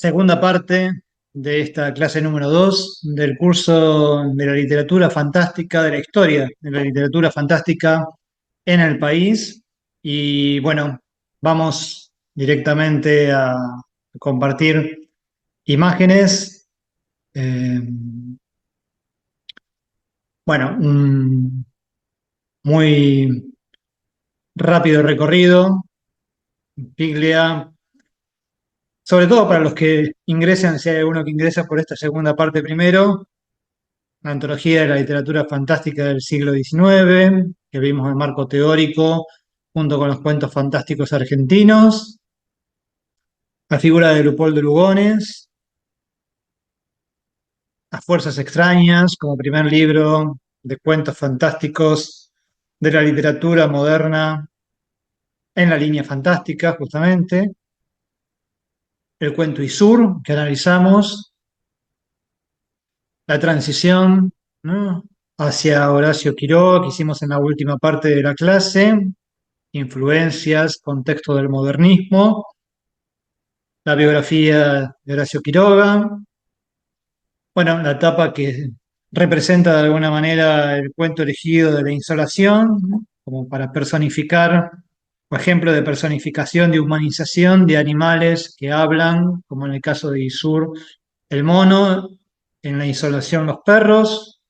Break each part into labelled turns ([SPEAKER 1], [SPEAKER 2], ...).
[SPEAKER 1] Segunda parte de esta clase número 2 del curso de la literatura fantástica, de la historia de la literatura fantástica en el país. Y bueno, vamos directamente a compartir imágenes. Eh, bueno, un muy rápido recorrido. Piglia, sobre todo para los que ingresan, si hay alguno que ingresa por esta segunda parte primero. La antología de la literatura fantástica del siglo XIX, que vimos en marco teórico, junto con los cuentos fantásticos argentinos, la figura de Leopoldo de Lugones, Las Fuerzas Extrañas, como primer libro de cuentos fantásticos de la literatura moderna en la línea fantástica, justamente, el cuento Isur, que analizamos, la transición, ¿no?, hacia Horacio Quiroga, que hicimos en la última parte de la clase, influencias, contexto del modernismo, la biografía de Horacio Quiroga, bueno, la etapa que representa de alguna manera el cuento elegido de la insolación, ¿no?, como para personificar, por ejemplo, de personificación, de humanización de animales que hablan, como en el caso de Isur, el mono, en la insolación los perros,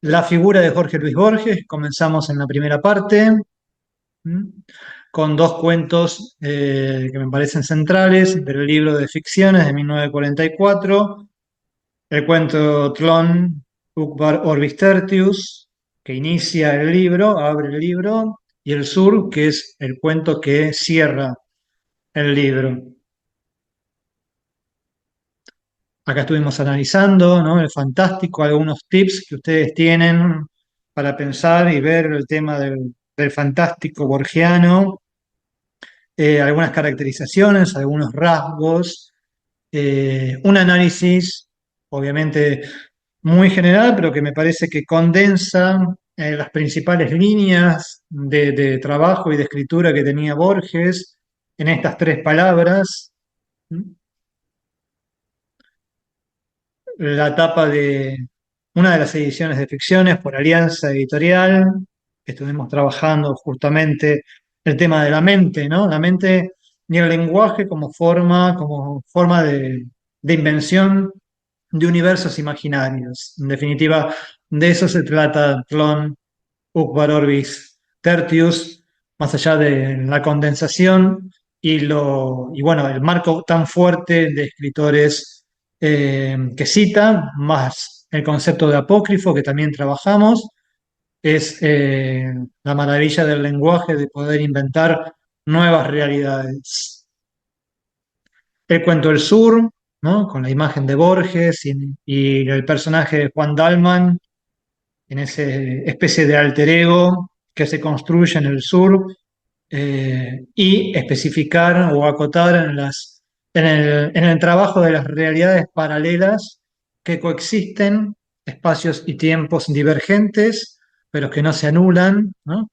[SPEAKER 1] la figura de Jorge Luis Borges, comenzamos en la primera parte, ¿m?, con dos cuentos que me parecen centrales del libro de ficciones de 1944, el cuento Tlön Uqbar Orbis Tertius, que inicia el libro, abre el libro, y el Sur, que es el cuento que cierra el libro. Acá estuvimos analizando, ¿no?, el fantástico, algunos tips que ustedes tienen para pensar y ver el tema del fantástico borgiano, algunas caracterizaciones, algunos rasgos, un análisis, obviamente muy general, pero que me parece que condensa las principales líneas de trabajo y de escritura que tenía Borges en estas tres palabras. La tapa de una de las ediciones de ficciones por Alianza Editorial, que estuvimos trabajando justamente el tema de la mente, ¿no? La mente y el lenguaje como forma de invención de universos imaginarios. En definitiva, de eso se trata Tlön Uqbar Orbis Tertius, más allá de la condensación y bueno, el marco tan fuerte de escritores que cita, más el concepto de apócrifo que también trabajamos, es la maravilla del lenguaje de poder inventar nuevas realidades. El cuento del sur, ¿no?, con la imagen de Borges y el personaje de Juan Dalman en esa especie de alter ego que se construye en el sur, y especificar o acotar en el trabajo de las realidades paralelas que coexisten, espacios y tiempos divergentes, pero que no se anulan, ¿no?,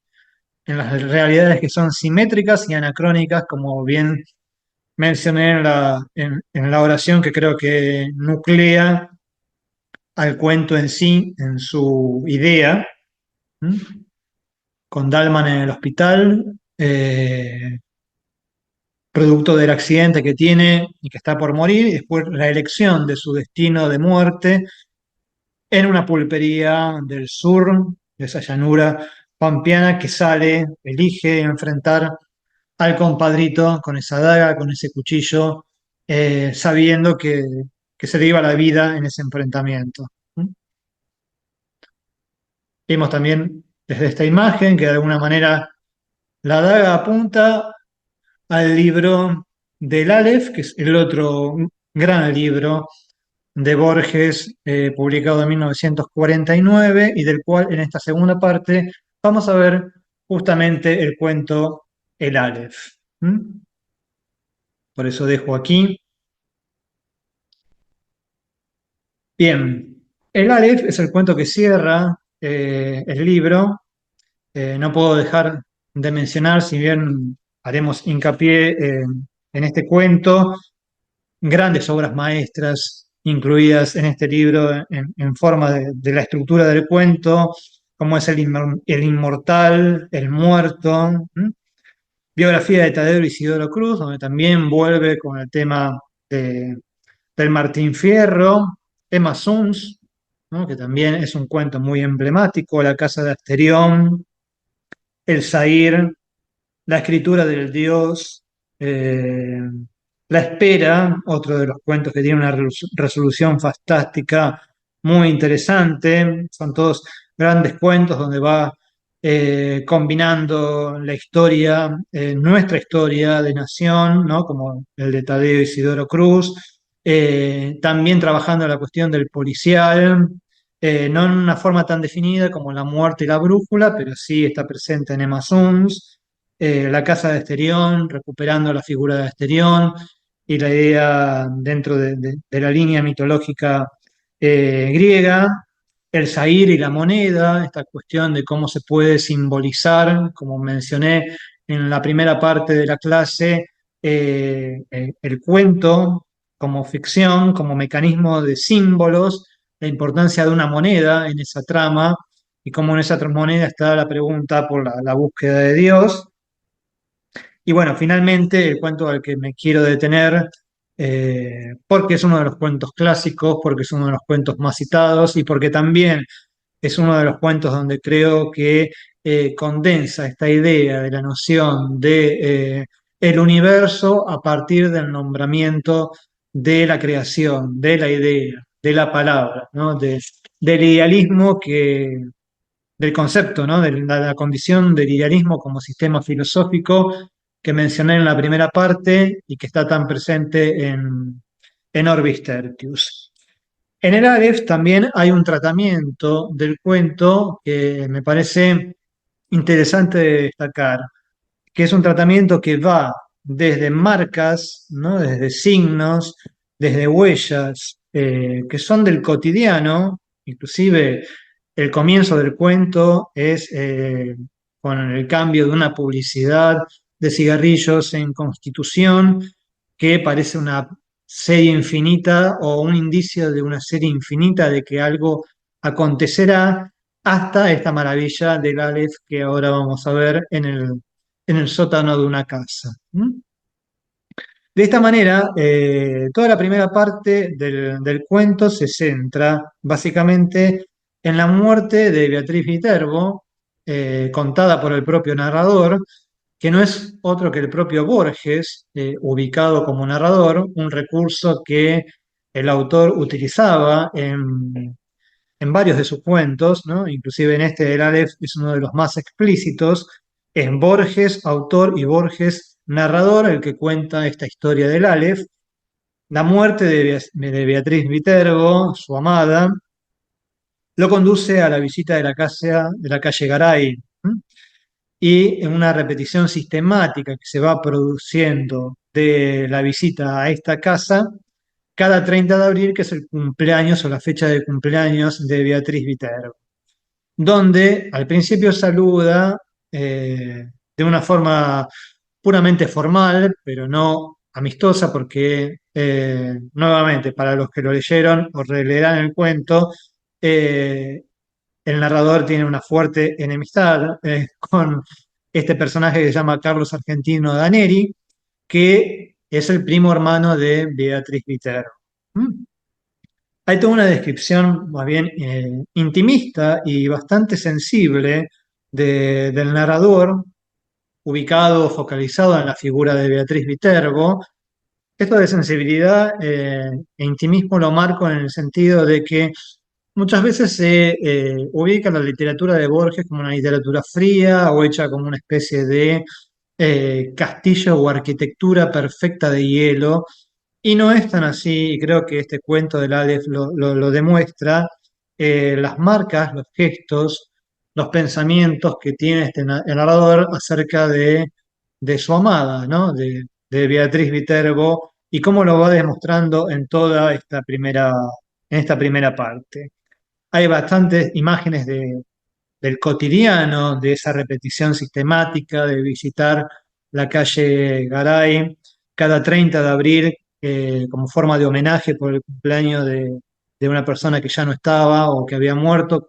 [SPEAKER 1] en las realidades que son simétricas y anacrónicas, como bien mencioné en la oración que creo que nuclea al cuento en sí, en su idea, ¿m?, con Dalman en el hospital, producto del accidente que tiene y que está por morir, y después la elección de su destino de muerte en una pulpería del sur, de esa llanura pampeana que sale, elige enfrentar al compadrito con esa daga, con ese cuchillo, sabiendo que se le iba la vida en ese enfrentamiento. Vimos también desde esta imagen que de alguna manera la daga apunta al libro del Aleph, que es el otro gran libro de Borges, publicado en 1949, y del cual en esta segunda parte vamos a ver justamente el cuento El Aleph. Por eso dejo aquí. Bien, el Aleph es el cuento que cierra el libro. No puedo dejar de mencionar, si bien haremos hincapié en este cuento grandes obras maestras incluidas en este libro en forma de la estructura del cuento, como es el Inmortal, El Muerto, ¿m? Biografía de Tadeo Isidoro Cruz, donde también vuelve con el tema de- del Martín Fierro, Emma Suns, ¿no? Que también es un cuento muy emblemático, La Casa de Asterión, El Zahir, La Escritura del Dios, eh, La Espera, otro de los cuentos que tiene una resolución fantástica muy interesante. Son todos grandes cuentos donde va combinando la historia, nuestra historia de nación, ¿no? Como el de Tadeo Isidoro Cruz, también trabajando la cuestión del policial, no en una forma tan definida como La Muerte y la Brújula, pero sí está presente en Emma Suns, La Casa de Asterión, recuperando la figura de Asterión y la idea dentro de la línea mitológica griega, el zahir y la moneda, esta cuestión de cómo se puede simbolizar, como mencioné en la primera parte de la clase, el cuento como ficción, como mecanismo de símbolos, la importancia de una moneda en esa trama y cómo en esa moneda está la pregunta por la búsqueda de Dios. Y bueno, finalmente el cuento al que me quiero detener, porque es uno de los cuentos clásicos, porque es uno de los cuentos más citados y porque también es uno de los cuentos donde creo que condensa esta idea de la noción de el universo a partir del nombramiento de la creación, de la idea, de la palabra, ¿no? Del idealismo del concepto, ¿no? De la condición del idealismo como sistema filosófico que mencioné en la primera parte y que está tan presente en Orbis Tertius. En el Aleph también hay un tratamiento del cuento que me parece interesante de destacar, que es un tratamiento que va desde marcas, ¿no? Desde signos, desde huellas, que son del cotidiano, inclusive el comienzo del cuento es con el cambio de una publicidad de cigarrillos en Constitución, que parece una serie infinita o un indicio de una serie infinita de que algo acontecerá, hasta esta maravilla del Aleph que ahora vamos a ver en el sótano de una casa. ¿Mm? De esta manera, toda la primera parte del cuento se centra básicamente en la muerte de Beatriz Viterbo, contada por el propio narrador, que no es otro que el propio Borges, ubicado como narrador, un recurso que el autor utilizaba en varios de sus cuentos, ¿no? Inclusive en este del Aleph es uno de los más explícitos, es Borges, autor, y Borges, narrador, el que cuenta esta historia del Aleph. La muerte de Beatriz Viterbo, su amada, lo conduce a la visita de la calle Garay, ¿m? Y en una repetición sistemática que se va produciendo de la visita a esta casa, cada 30 de abril, que es el cumpleaños o la fecha de cumpleaños de Beatriz Viterbo, donde al principio saluda de una forma puramente formal, pero no amistosa, porque nuevamente, para los que lo leyeron o releerán el cuento, eh, el narrador tiene una fuerte enemistad con este personaje que se llama Carlos Argentino Daneri, que es el primo hermano de Beatriz Viterbo. ¿Mm? Hay toda una descripción más bien intimista y bastante sensible del narrador, ubicado, focalizado en la figura de Beatriz Viterbo. Esto de sensibilidad e intimismo lo marco en el sentido de que muchas veces se ubica la literatura de Borges como una literatura fría o hecha como una especie de castillo o arquitectura perfecta de hielo, y no es tan así, y creo que este cuento del Aleph lo demuestra. Las marcas, los gestos, los pensamientos que tiene el narrador acerca de su amada, ¿no? De Beatriz Viterbo, y cómo lo va demostrando en toda en esta primera parte. Hay bastantes imágenes del cotidiano, de esa repetición sistemática, de visitar la calle Garay, cada 30 de abril como forma de homenaje por el cumpleaños de una persona que ya no estaba o que había muerto,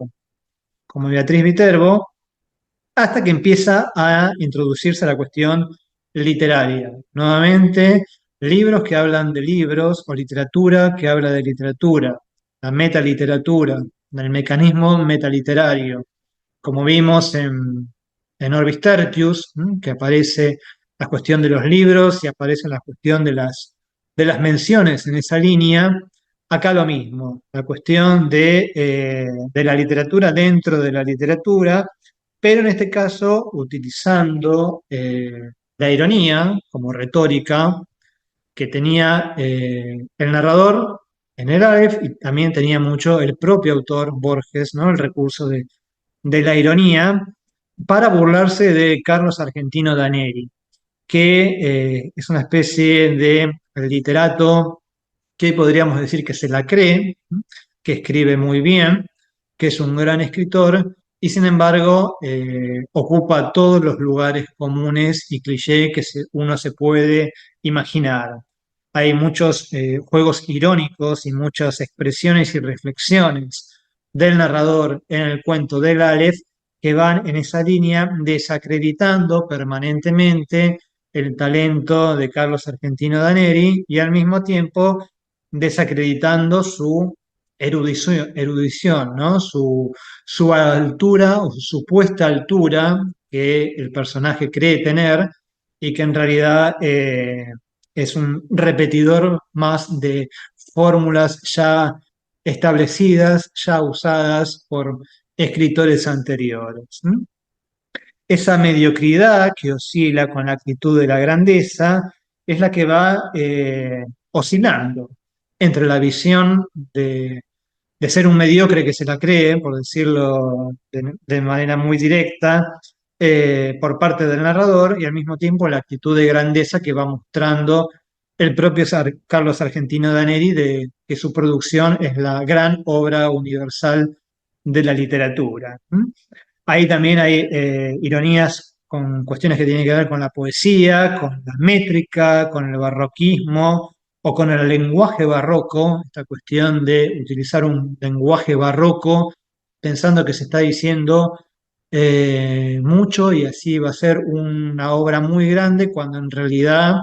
[SPEAKER 1] como Beatriz Viterbo, hasta que empieza a introducirse la cuestión literaria. Nuevamente, libros que hablan de libros o literatura que habla de literatura, la metaliteratura, el mecanismo metaliterario, como vimos en Orbis Tertius, que aparece la cuestión de los libros y aparece la cuestión de las menciones en esa línea. Acá lo mismo, la cuestión de la literatura dentro de la literatura, pero en este caso utilizando la ironía como retórica que tenía el narrador en el Aleph y también tenía mucho el propio autor Borges, ¿no? El recurso de la ironía para burlarse de Carlos Argentino Daneri, que es una especie de literato que podríamos decir que se la cree, que escribe muy bien, que es un gran escritor y sin embargo ocupa todos los lugares comunes y cliché que uno se puede imaginar. Hay muchos juegos irónicos y muchas expresiones y reflexiones del narrador en el cuento del Aleph que van en esa línea desacreditando permanentemente el talento de Carlos Argentino Daneri y al mismo tiempo desacreditando su erudición, ¿no? Su altura o su supuesta altura que el personaje cree tener y que en realidad es un repetidor más de fórmulas ya establecidas, ya usadas por escritores anteriores. Esa mediocridad que oscila con la actitud de la grandeza es la que va oscilando entre la visión de ser un mediocre que se la cree, por decirlo de manera muy directa, por parte del narrador, y al mismo tiempo la actitud de grandeza que va mostrando el propio Carlos Argentino Daneri de que su producción es la gran obra universal de la literatura. Ahí también hay ironías con cuestiones que tienen que ver con la poesía, con la métrica, con el barroquismo o con el lenguaje barroco, esta cuestión de utilizar un lenguaje barroco pensando que se está diciendo mucho y así va a ser una obra muy grande, cuando en realidad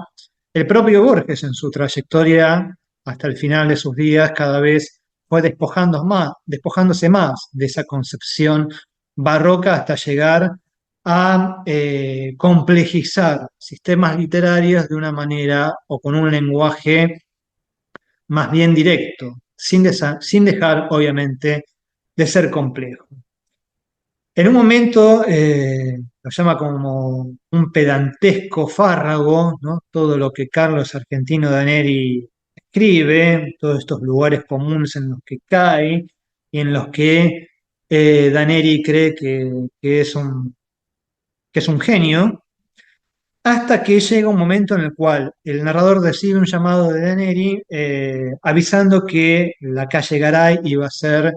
[SPEAKER 1] el propio Borges en su trayectoria hasta el final de sus días cada vez fue despojándose más de esa concepción barroca hasta llegar a complejizar sistemas literarios de una manera o con un lenguaje más bien directo, sin dejar, obviamente, de ser complejo. En un momento lo llama como un pedantesco fárrago, ¿no? Todo lo que Carlos Argentino Daneri escribe, todos estos lugares comunes en los que cae y en los que Daneri cree que es un genio, hasta que llega un momento en el cual el narrador recibe un llamado de Daneri avisando que la calle Garay iba a ser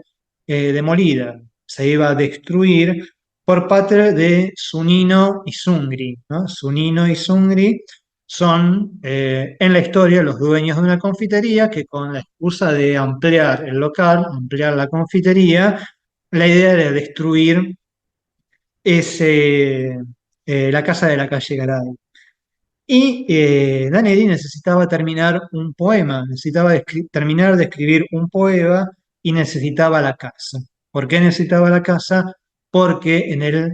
[SPEAKER 1] demolida, se iba a destruir por parte de Zunino y Zungri, ¿no? Zunino y Zungri son en la historia los dueños de una confitería que con la excusa de ampliar el local, ampliar la confitería, la idea era destruir la casa de la calle Garay. Y Daneri necesitaba terminar un poema, necesitaba terminar de escribir un poema y necesitaba la casa. ¿Por qué necesitaba la casa? Porque en el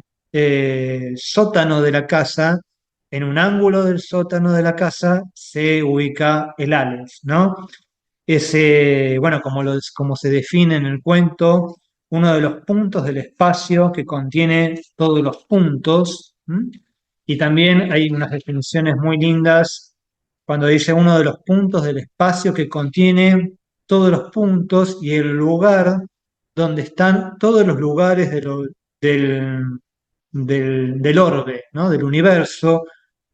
[SPEAKER 1] sótano de la casa, en un ángulo del sótano de la casa, se ubica el Aleph, ¿no? Ese, bueno, como se define en el cuento, uno de los puntos del espacio que contiene todos los puntos. Y también hay unas definiciones muy lindas cuando dice uno de los puntos del espacio que contiene todos los puntos y el lugar donde están todos los lugares del, del orbe, ¿no? Del universo,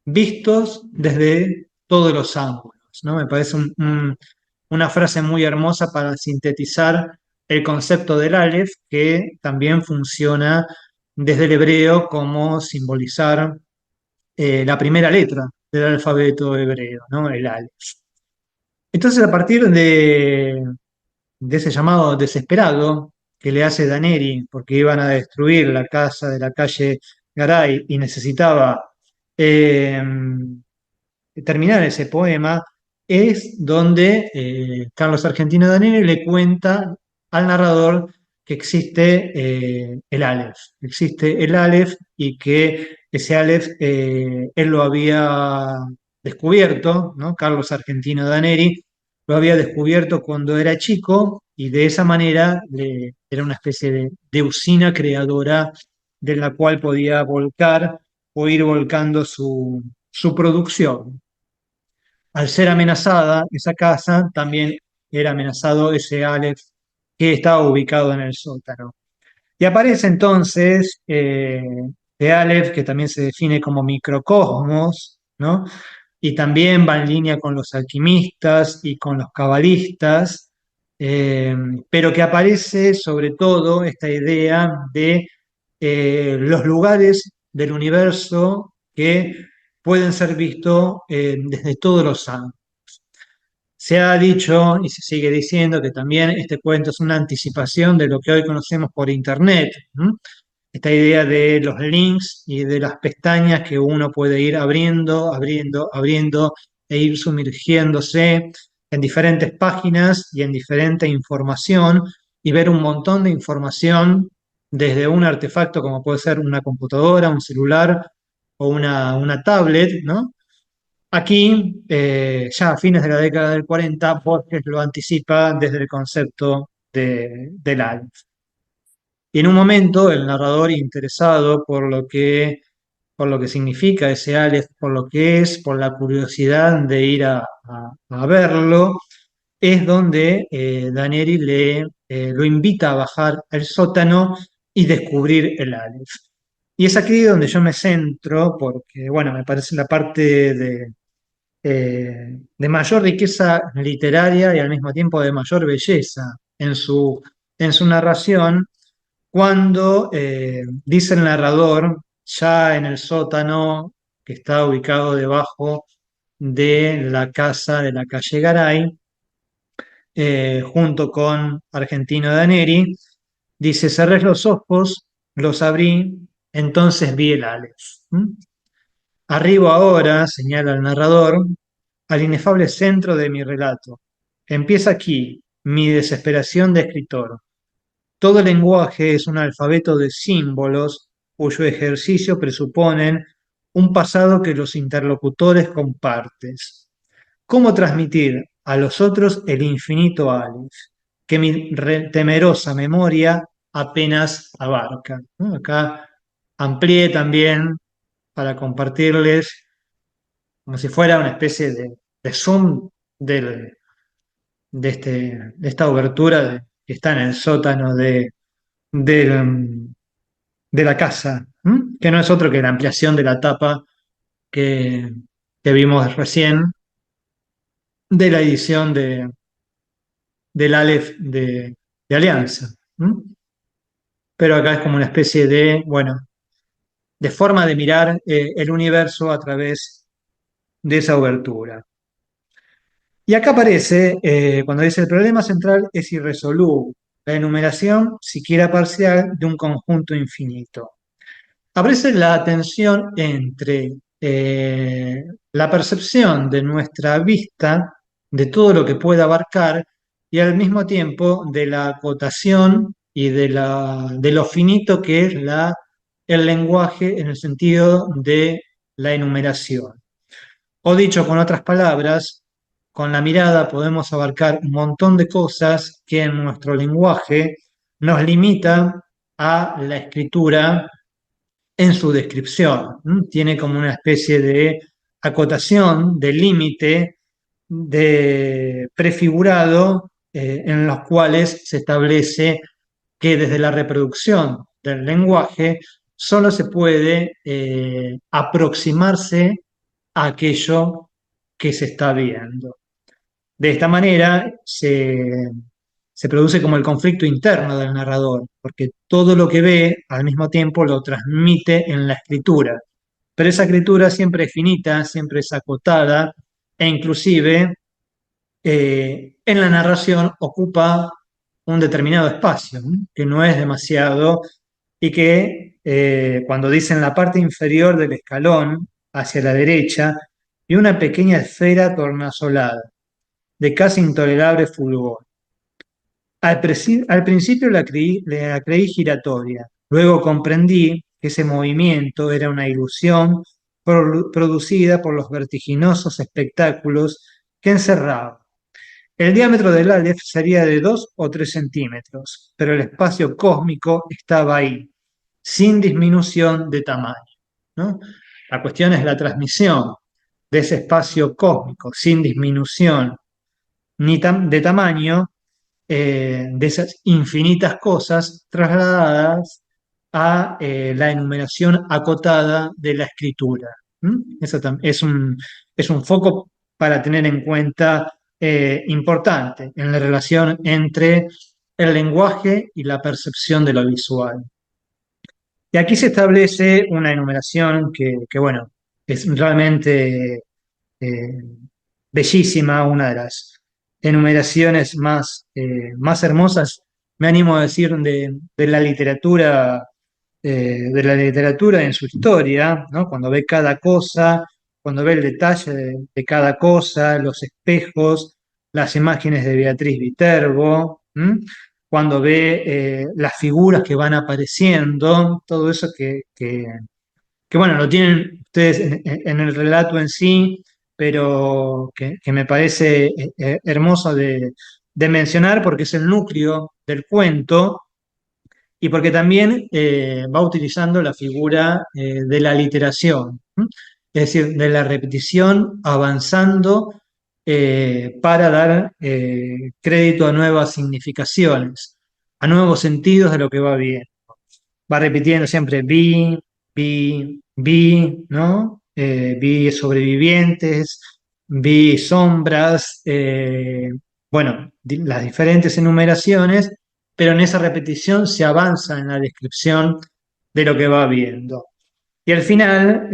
[SPEAKER 1] vistos desde todos los ángulos, ¿no? Me parece una frase muy hermosa para sintetizar el concepto del Aleph, que también funciona desde el hebreo como simbolizar la primera letra del alfabeto hebreo, ¿no? El Aleph. Entonces, a partir de ese llamado desesperado que le hace Daneri, porque iban a destruir la casa de la calle Garay y necesitaba eh, terminar ese poema, es donde Carlos Argentino Daneri le cuenta al narrador que existe el Aleph, existe el Aleph y que ese Aleph él lo había descubierto, ¿no? Carlos Argentino Daneri lo había descubierto cuando era chico y de esa manera era una especie de usina creadora de la cual podía volcar o ir volcando su producción. Al ser amenazada esa casa, también era amenazado ese Alex que estaba ubicado en el sótano. Y aparece entonces de Aleph, que también se define como microcosmos, ¿no? Y también va en línea con los alquimistas y con los cabalistas, eh, pero que aparece sobre todo esta idea de los lugares del universo que pueden ser vistos desde todos los ángulos. Se ha dicho y se sigue diciendo que también este cuento es una anticipación de lo que hoy conocemos por Internet. ¿M? Esta idea de los links y de las pestañas que uno puede ir abriendo, abriendo, abriendo e ir sumergiéndose en diferentes páginas y en diferente información y ver un montón de información desde un artefacto como puede ser una computadora, un celular o una tablet, ¿no? Aquí, ya a fines de la década del 40, Borges lo anticipa desde el concepto del alma. Y en un momento, el narrador interesado por lo que significa ese Aleph, por lo que es, por la curiosidad de ir a verlo, es donde Daneri lo invita a bajar al sótano y descubrir el Aleph. Y es aquí donde yo me centro, porque, bueno, me parece la parte de mayor riqueza literaria y al mismo tiempo de mayor belleza en su narración, cuando dice el narrador, ya en el sótano que está ubicado debajo de la casa de la calle Garay, junto con Argentino Daneri, dice, cerré los ojos, los abrí, entonces vi el Alex. ¿Mm? Arribo ahora, señala el narrador, al inefable centro de mi relato. Empieza aquí mi desesperación de escritor. Todo lenguaje es un alfabeto de símbolos cuyo ejercicio presuponen un pasado que los interlocutores compartes. ¿Cómo transmitir a los otros el infinito Aleph que mi temerosa memoria apenas abarca? ¿No? Acá amplié también para compartirles como si fuera una especie de zoom del, de esta obertura que está en el sótano del, de la casa, ¿m? Que no es otro que la ampliación de la tapa que, que vimos recién de la edición del Aleph de Alianza. ¿M? Pero acá es como una especie de, bueno, de forma de mirar el universo a través de esa obertura. Y acá aparece, cuando dice el problema central es irresoluble, la enumeración, siquiera parcial, de un conjunto infinito. Aparece la tensión entre la percepción de nuestra vista, de todo lo que puede abarcar, y al mismo tiempo de la acotación y de lo finito que es el lenguaje en el sentido de la enumeración. O dicho con otras palabras, con la mirada podemos abarcar un montón de cosas que en nuestro lenguaje nos limita a la escritura en su descripción. ¿M? Tiene como una especie de acotación, de límite, de prefigurado, en los cuales se establece que desde la reproducción del lenguaje solo se puede aproximarse a aquello que se está viendo. De esta manera se produce como el conflicto interno del narrador, porque todo lo que ve al mismo tiempo lo transmite en la escritura, pero esa escritura siempre es finita, siempre es acotada e inclusive en la narración ocupa un determinado espacio, ¿no? Que no es demasiado y que cuando dicen la parte inferior del escalón hacia la derecha y una pequeña esfera tornasolada de casi intolerable fulgor. Al principio la creí giratoria, luego comprendí que ese movimiento era una ilusión producida por los vertiginosos espectáculos que encerraba. El diámetro del Aleph sería de 2 o 3 centímetros, pero el espacio cósmico estaba ahí, sin disminución de tamaño, ¿no? La cuestión es la transmisión de ese espacio cósmico sin disminución de tamaño, de esas infinitas cosas trasladadas a la enumeración acotada de la escritura. ¿Mm? Es un foco para tener en cuenta importante en la relación entre el lenguaje y la percepción de lo visual. Y aquí se establece una enumeración bueno, es realmente eh, bellísima, una de las enumeraciones más hermosas, me animo a decir, de la literatura en su historia, ¿no? Cuando ve cada cosa, cuando ve el detalle de cada cosa, los espejos, las imágenes de Beatriz Viterbo, ¿m? Cuando ve las figuras que van apareciendo, todo eso que, bueno, lo tienen ustedes en el relato en sí, pero que me parece hermoso de mencionar porque es el núcleo del cuento y porque también va utilizando la figura de la literación, ¿m? Es decir, de la repetición avanzando para dar crédito a nuevas significaciones, a nuevos sentidos de lo que va bien. Va repitiendo siempre vi, ¿no? Vi sobrevivientes, vi sombras, bueno, las diferentes enumeraciones, pero en esa repetición se avanza en la descripción de lo que va viendo. Y al final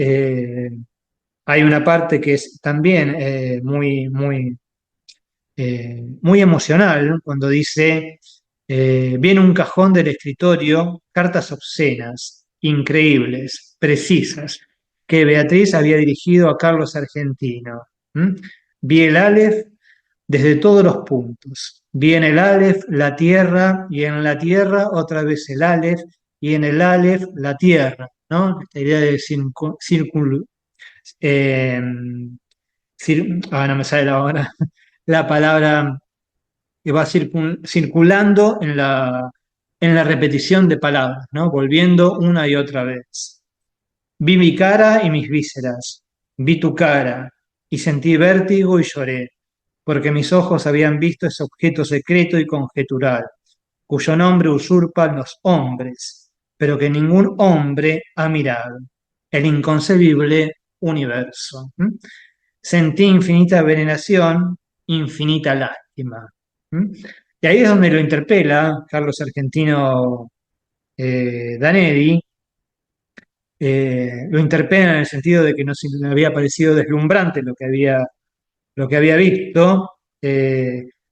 [SPEAKER 1] hay una parte que es también muy emocional, ¿no? Cuando dice, viene un cajón del escritorio, cartas obscenas, increíbles, precisas, que Beatriz había dirigido a Carlos Argentino. ¿Mm? Vi el Aleph desde todos los puntos. Vi en el Aleph la tierra y en la tierra otra vez el Aleph y en el Aleph la tierra, ¿no? Esta idea de círculo, eh, no me sale ahora la palabra que va circulando en la repetición de palabras, ¿no? Volviendo una y otra vez. Vi mi cara y mis vísceras, vi tu cara y sentí vértigo y lloré, porque mis ojos habían visto ese objeto secreto y conjetural, cuyo nombre usurpan los hombres, pero que ningún hombre ha mirado, el inconcebible universo. ¿Mm? Sentí infinita veneración, infinita lástima. ¿Mm? Y ahí es donde lo interpela Carlos Argentino Daneri, lo interpela en el sentido de que no se le había parecido deslumbrante lo que había visto.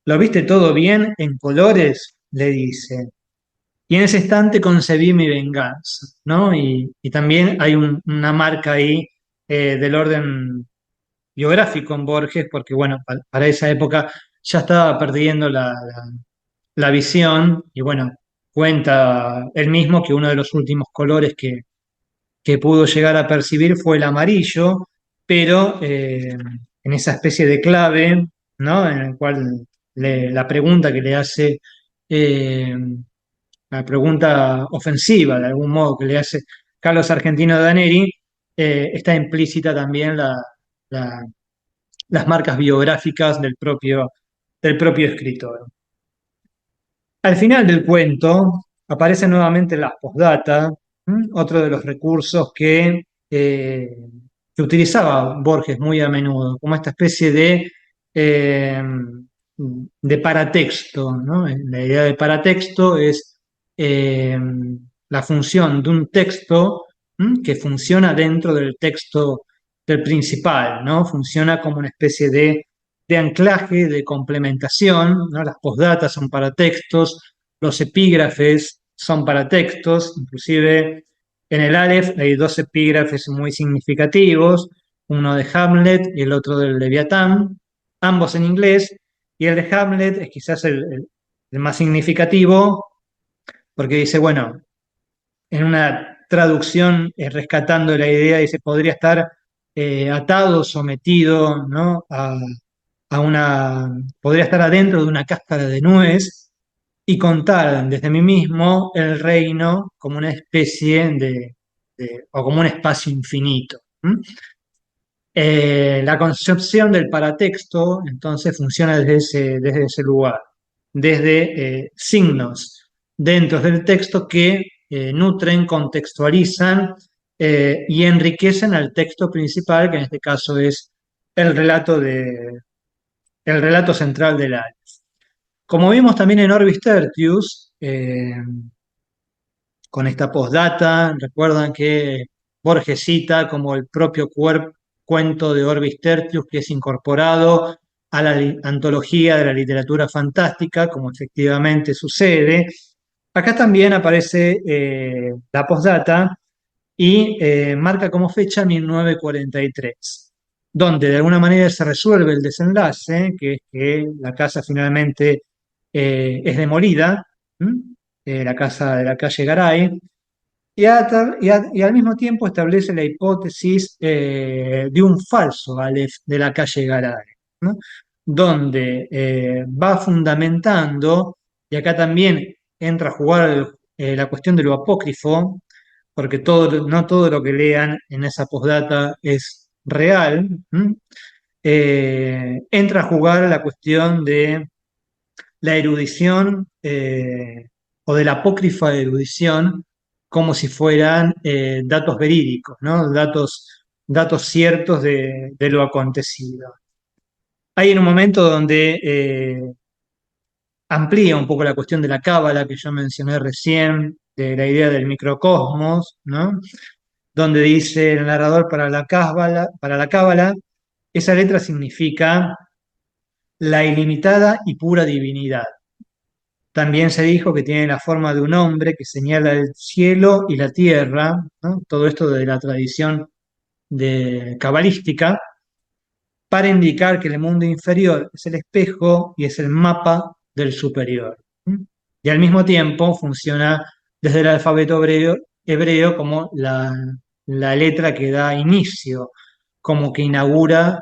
[SPEAKER 1] ¿Lo viste todo bien en colores? Le dice. Y en ese instante concebí mi venganza, ¿no? Y también hay una marca ahí del orden biográfico en Borges, porque bueno, para esa época ya estaba perdiendo la visión y bueno, cuenta él mismo que uno de los últimos colores que pudo llegar a percibir fue el amarillo, pero en esa especie de clave, ¿no? En el cual la pregunta que le hace, eh, la pregunta ofensiva, de algún modo, que le hace Carlos Argentino Daneri, está implícita también la- las marcas biográficas del propio escritor. Al final del cuento aparecen nuevamente las postdata, otro de los recursos que utilizaba Borges muy a menudo, como esta especie eh, de paratexto, ¿no? La idea de paratexto es eh, la función de un texto que funciona dentro del texto del principal, ¿no? Funciona como una especie de anclaje, de complementación, ¿no? Las postdatas son para textos, los epígrafes son para textos, inclusive en el Aleph hay dos epígrafes muy significativos, uno de Hamlet y el otro del Leviatán, ambos en inglés, y el de Hamlet es quizás el más significativo porque dice, bueno, en una traducción rescatando la idea, dice, podría estar atado, sometido, ¿no? A una, podría estar adentro de una cáscara de nuez y contar desde mí mismo el reino como una especie o como un espacio infinito. ¿M? La concepción del paratexto entonces funciona desde ese lugar, desde signos dentro del texto que nutren, contextualizan y enriquecen al texto principal, que en este caso es el relato, el relato central del área. Como vimos también en Orbis Tertius, con esta postdata. Recuerdan que Borges cita como el propio cuento de Orbis Tertius que es incorporado a la antología de la literatura fantástica, como efectivamente sucede. Acá también aparece la postdata y marca como fecha 1943, donde de alguna manera se resuelve el desenlace, que es que la casa finalmente es demolida, la casa de la calle Garay, y al mismo tiempo establece la hipótesis de un falso Aleph de la calle Garay, ¿no? Donde va fundamentando, y acá también entra a jugar la cuestión de lo apócrifo, porque no todo lo que lean en esa postdata es real, entra a jugar la cuestión de la erudición o de la apócrifa erudición como si fueran datos verídicos, ¿no? Datos ciertos de lo acontecido. Hay en un momento donde amplía un poco la cuestión de la cábala que yo mencioné recién, de la idea del microcosmos, ¿no? Donde dice el narrador para la cábala, esa letra significa la ilimitada y pura divinidad. También se dijo que tiene la forma de un hombre que señala el cielo y la tierra, ¿no? Todo esto de la tradición cabalística, para indicar que el mundo inferior es el espejo y es el mapa del superior. Y al mismo tiempo funciona desde el alfabeto hebreo como la letra que da inicio, como que inaugura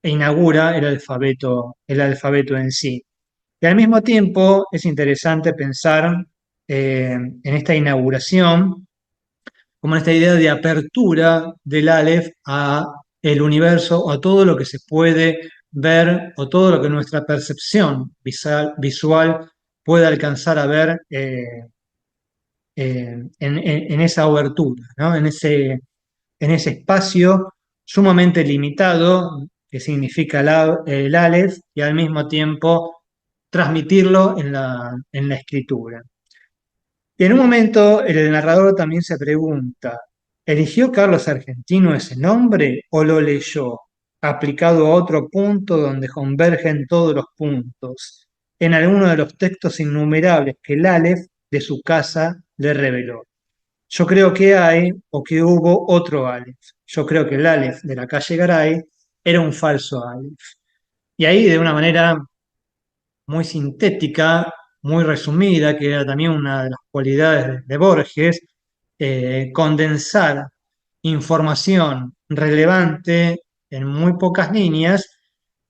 [SPEAKER 1] el alfabeto en sí. Y al mismo tiempo es interesante pensar en esta inauguración como en esta idea de apertura del Aleph a el universo o a todo lo que se puede ver o todo lo que nuestra percepción visual puede alcanzar a ver en esa abertura, ¿no? En ese espacio sumamente limitado que significa el Aleph y al mismo tiempo transmitirlo en la escritura. Y en un momento el narrador también se pregunta, ¿eligió Carlos Argentino ese nombre o lo leyó, aplicado a otro punto donde convergen todos los puntos, en alguno de los textos innumerables que el Aleph de su casa le reveló? Yo creo que hay o que hubo otro Aleph. Yo creo que el Aleph de la calle Garay era un falso Aleph. Y ahí de una manera muy sintética, muy resumida, que era también una de las cualidades de Borges, condensar información relevante en muy pocas líneas,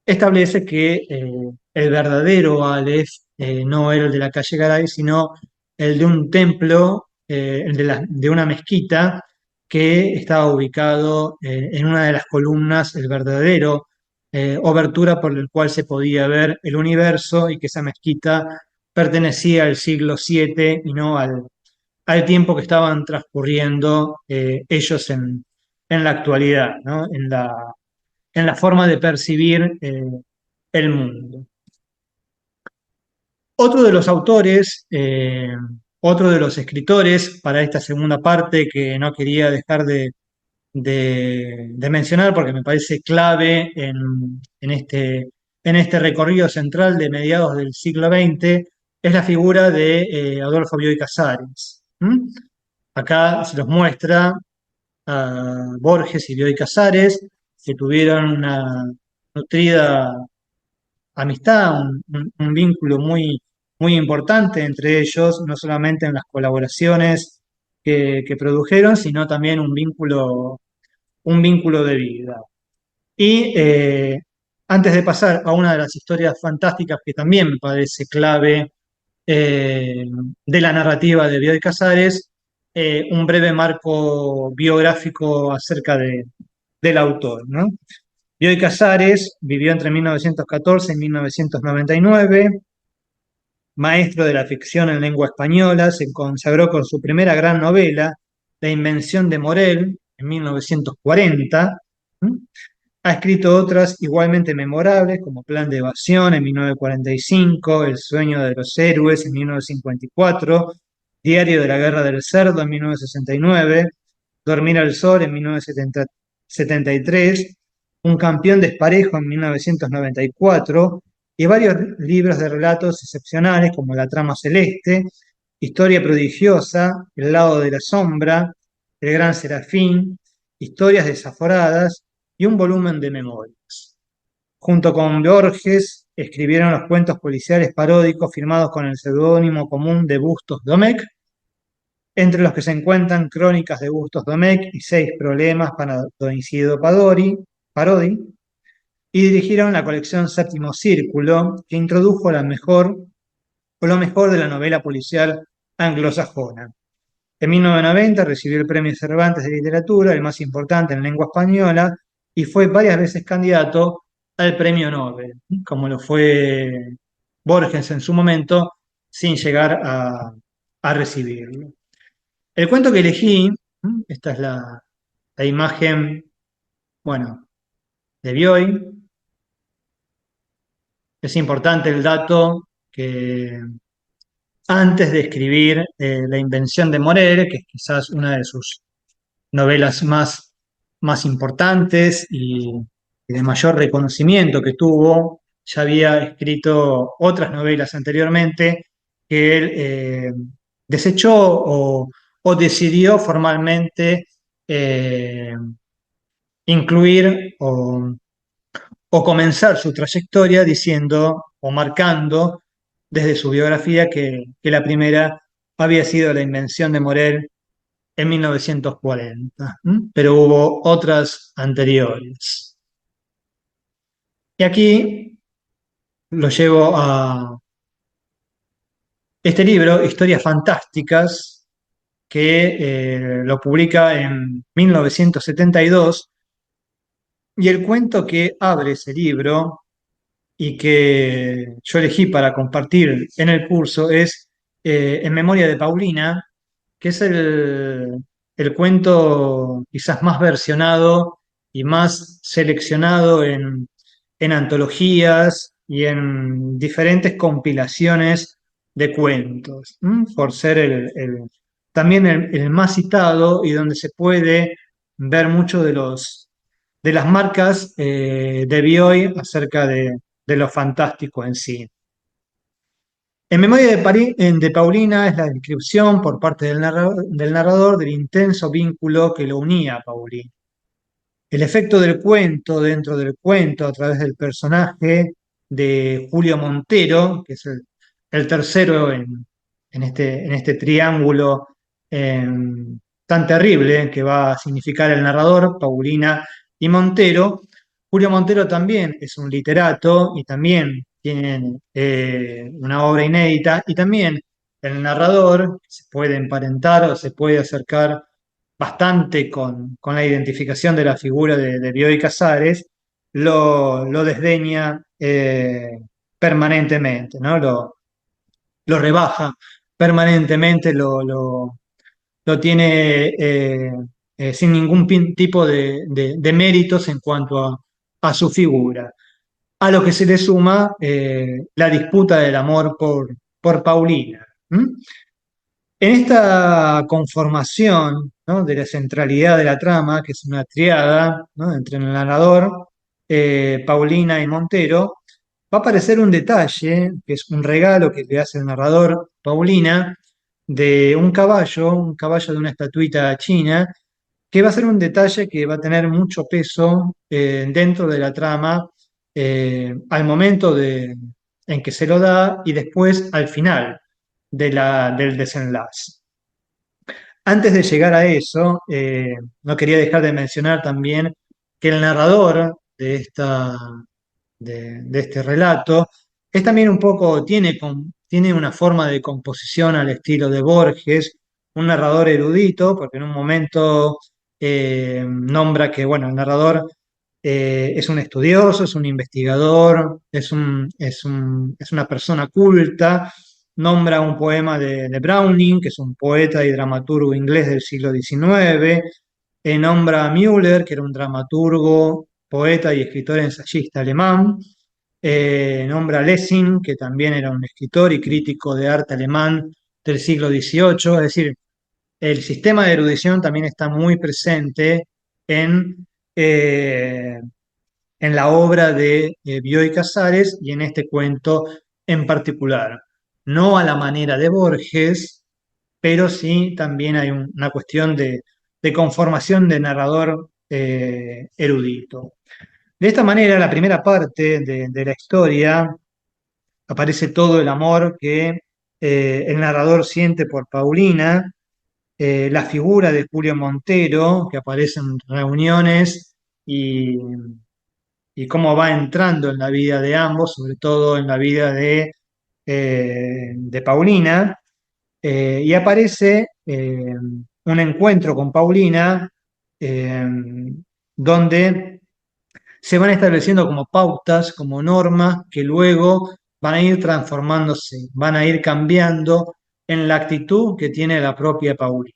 [SPEAKER 1] establece que el verdadero Aleph no era el de la calle Garay, sino el de un templo, el de una mezquita que estaba ubicado en una de las columnas, el verdadero obertura por el cual se podía ver el universo y que esa mezquita pertenecía al siglo VII y no al tiempo que estaban transcurriendo ellos en la actualidad, ¿no? En la forma de percibir el mundo. Otro de los autores Otro de los escritores para esta segunda parte que no quería dejar de mencionar porque me parece clave en este recorrido central de mediados del siglo XX es la figura de Adolfo Bioy Casares. ¿Mm? Acá se los muestra a Borges y Bioy Casares, que tuvieron una nutrida amistad, un vínculo muy importante entre ellos, no solamente en las colaboraciones que produjeron, sino también un vínculo de vida. Y antes de pasar a una de las historias fantásticas que también me parece clave de la narrativa de Bioy Casares, un breve marco biográfico acerca del autor, ¿no? Bioy Casares vivió entre 1914 y 1999, maestro de la ficción en lengua española, se consagró con su primera gran novela, La Invención de Morel, en 1940. ¿Mm? Ha escrito otras igualmente memorables, como Plan de Evasión en 1945, El Sueño de los Héroes en 1954, Diario de la Guerra del Cerdo en 1969, Dormir al Sol en 1973, Un campeón desparejo en 1994 y varios libros de relatos excepcionales como La Trama Celeste, Historia Prodigiosa, El Lado de la Sombra, El Gran Serafín, Historias Desaforadas y un volumen de memorias. Junto con Borges, escribieron los cuentos policiales paródicos firmados con el seudónimo común de Bustos Domecq, entre los que se encuentran Crónicas de Bustos Domecq y Seis problemas para Don Isidro Parodi, y dirigieron la colección Séptimo Círculo, que introdujo lo mejor de la novela policial anglosajona. En 1990 recibió el Premio Cervantes de Literatura, el más importante en lengua española, y fue varias veces candidato al Premio Nobel, como lo fue Borges en su momento, sin llegar a recibirlo. El cuento que elegí, esta es la imagen, bueno, de Bioy. Es importante el dato que antes de escribir La Invención de Morel, que es quizás una de sus novelas más importantes y de mayor reconocimiento que tuvo, ya había escrito otras novelas anteriormente que él desechó o decidió formalmente eh, incluir o comenzar su trayectoria diciendo o marcando desde su biografía que la primera había sido La Invención de Morel en 1940, pero hubo otras anteriores. Y aquí lo llevo a este libro, Historias Fantásticas, que lo publica en 1972, y el cuento que abre ese libro y que yo elegí para compartir en el curso es En memoria de Paulina, que es el cuento quizás más versionado y más seleccionado en antologías y en diferentes compilaciones de cuentos, por ser también el más citado y donde se puede ver mucho de las marcas de Bioy acerca de lo fantástico en sí. En memoria de Paulina es la descripción por parte del narrador del intenso vínculo que lo unía a Paulina. El efecto del cuento dentro del cuento a través del personaje de Julio Montero, que es el tercero en este triángulo eh, tan terrible que va a significar el narrador, Paulina y Montero. Julio Montero también es un literato y también tiene una obra inédita y también el narrador se puede emparentar o se puede acercar bastante con la identificación de la figura de Bioy Casares, lo desdeña permanentemente, ¿no? Lo rebaja permanentemente, lo tiene sin ningún tipo de méritos en cuanto a su figura. A lo que se le suma la disputa del amor por Paulina. ¿Mm? En esta conformación, ¿no?, de la centralidad de la trama, que es una triada, ¿no?, entre el narrador, Paulina y Montero, va a aparecer un detalle, que es un regalo que le hace el narrador Paulina, de un caballo de una estatuita china, que va a ser un detalle que va a tener mucho peso dentro de la trama al momento en que se lo da y después al final del desenlace. Antes de llegar a eso, no quería dejar de mencionar también que el narrador de este relato es también un poco, tiene una forma de composición al estilo de Borges, un narrador erudito, porque en un momento nombra que, bueno, el narrador es un estudioso, es un investigador, es una persona culta. Nombra un poema de Browning, que es un poeta y dramaturgo inglés del siglo XIX. Nombra a Müller, que era un dramaturgo, poeta y escritor ensayista alemán. Nombra a Lessing, que también era un escritor y crítico de arte alemán del siglo XVIII. Es decir, el sistema de erudición también está muy presente en, eh, en la obra de Bioy Casares y en este cuento en particular. No a la manera de Borges, pero sí también hay una cuestión de conformación de narrador erudito. De esta manera, la primera parte de la historia aparece todo el amor que el narrador siente por Paulina, la figura de Julio Montero, que aparece en reuniones y, y cómo va entrando en la vida de ambos, sobre todo en la vida de Paulina, y aparece un encuentro con Paulina eh, donde se van estableciendo como pautas, como normas, que luego van a ir transformándose, van a ir cambiando en la actitud que tiene la propia Paulina.